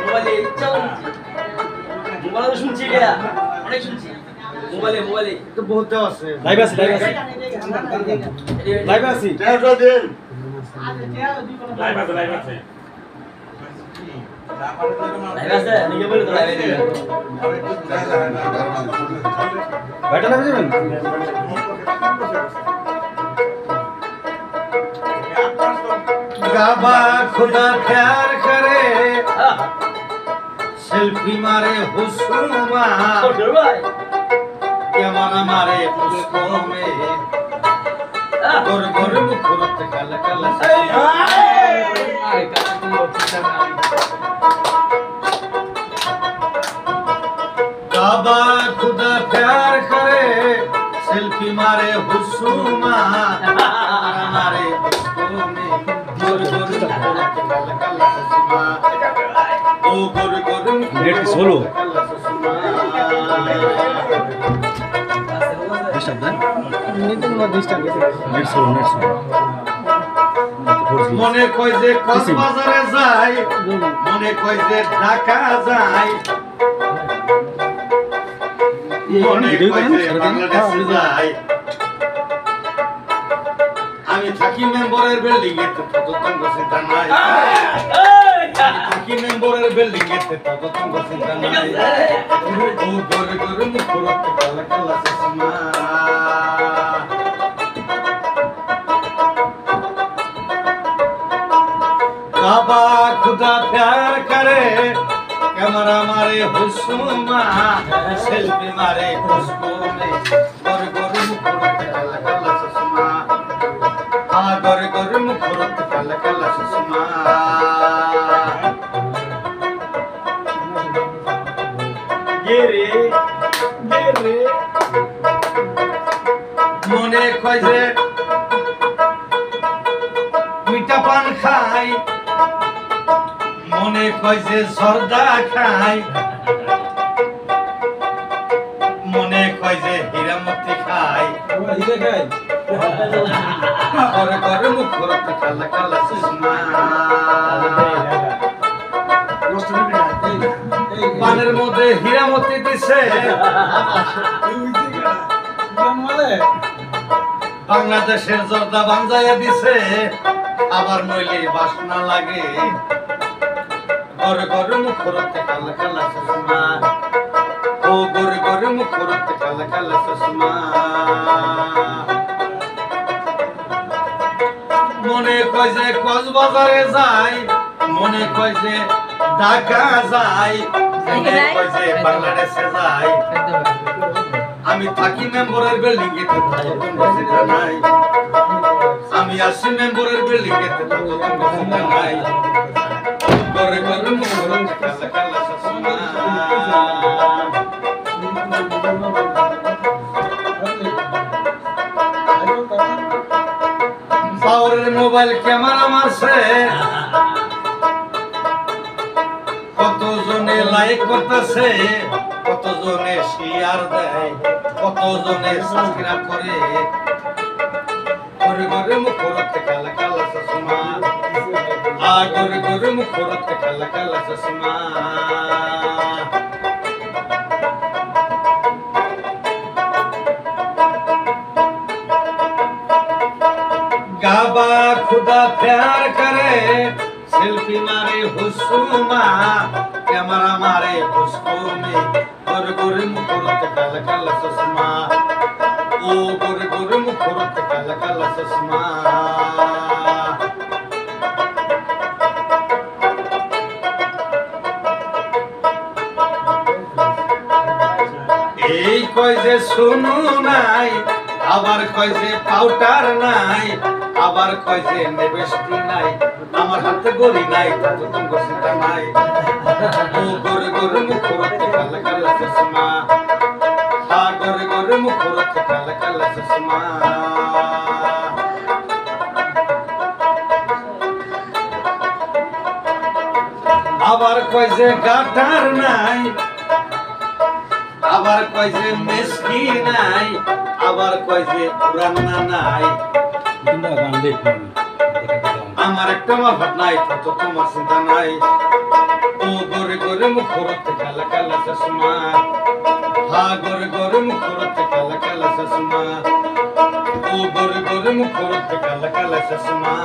মোবাইলে ইচ্ছা মোবাইলে শুনছি গিয়া অনেক শুনছি মোবাইলে তো বহুত আছে লাইভ আছে তেরোটা দিন লাইভ আছে নিজে বলে তো লাইভে দিবেন ব্যাটা লাইভ যাবেন गाबा खुदा प्यार करे सेल्फी मारे हुस्नुमा कैमरा मारे उसको में गोर गोर मुखरत कल कल गाबा खुदा प्यार करे सेल्फी मारे हुस्नुमा मारे उसको में गोर गोर मुखरत कल कल ससुमा ओ गोर गोर नेट सोलो ডিস্টার্ব দেন नेट सोलो মনে কই যে কক্সবাজারে যাই মনে কই যে ঢাকা যাই মনে কই যে বাংলাদেশে যাই আমি থাকি মেম্বারের বিল্ডিং এ তো ততঙ্গ চিন্তা নাই আমি থাকি মেম্বারের বিল্ডিং এ তো ততঙ্গ চিন্তা নাই ও গরে গরে মুখরত কালা কালা সসমা काबा खुदा प्यार करे कैमरा मारे हुस्नुमा सेल्फी मारे खुशबू में गोर गोर मुखरत कल कल ससुमा आ गोर गोर मुखरत कल कल ससुमा ये रे মনে কয় যে মিঠা পান খাই মনে কয় যে সরদা খাই মনে কয় যে হীরামতি খাই করে করে মুখরত কালা কালা সুষমা পানের মধ্যে হীরামতি দিছে বাংলাদেশের জর্দা বাঞ্জাইয়া দিছে আবার নইলে বাসনা লাগে গর গর মুখরত কালা কালা সুষমা ও গর গর মুখরত কালা কালা সুষমা মনে কয় যে কক্সবাজারে যাই মনে কয় যে ঢাকা যাই মনে কয় যে বাংলাদেশে যাই আমি থাকি মেম্বারের বিল্ডিং এ তো ততঙ্গ চিন্তা নাই আমি আসি মেম্বারের বিল্ডিং এ তো ততঙ্গ চিন্তা নাই করে করে মুখরত কালা কালা সসমা পাওয়ারের মোবাইল ক্যামেরা মারছে কতজনে লাইক করতেছে কতজনে শেয়ার দেয় কতজনে সাবস্ক্রাইব করে করে করে মুখরত কালা কালা সসমা आ गुर गुर मुखरत कल कल ससमा गाबा खुदा प्यार करे सेल्फी मारे हुस्नुमा कैमरा मारे उसको में गुर गुर मुखरत कल कल ससमा ओ गुर गुर मुखरत कल कल ससमा এই কয় যে শুনু নাই আবার কয় যে পাউডার নাই আবার কয় যে নেবেষ্টি নাই আমার হাতে গড়ি নাই ততঙ্গ চিন্তা নাই ও গরে গরে মুখরত কালা কালা চশমা হা গরে গরে মুখরত কালা কালা চশমা আবার কয় যে গাটার নাই আবার কয় যে মেসকি নাই আবার কয় যে পুরানা নাই আমার একটা মাফাত নাই তো তোমার চিন্তা নাই ও গরে গরে মুখরতে কালা কালা চশমা হা গরে গরে মুখরতে কালা কালা চশমা ও গরে গরে মুখরতে কালা কালা চশমা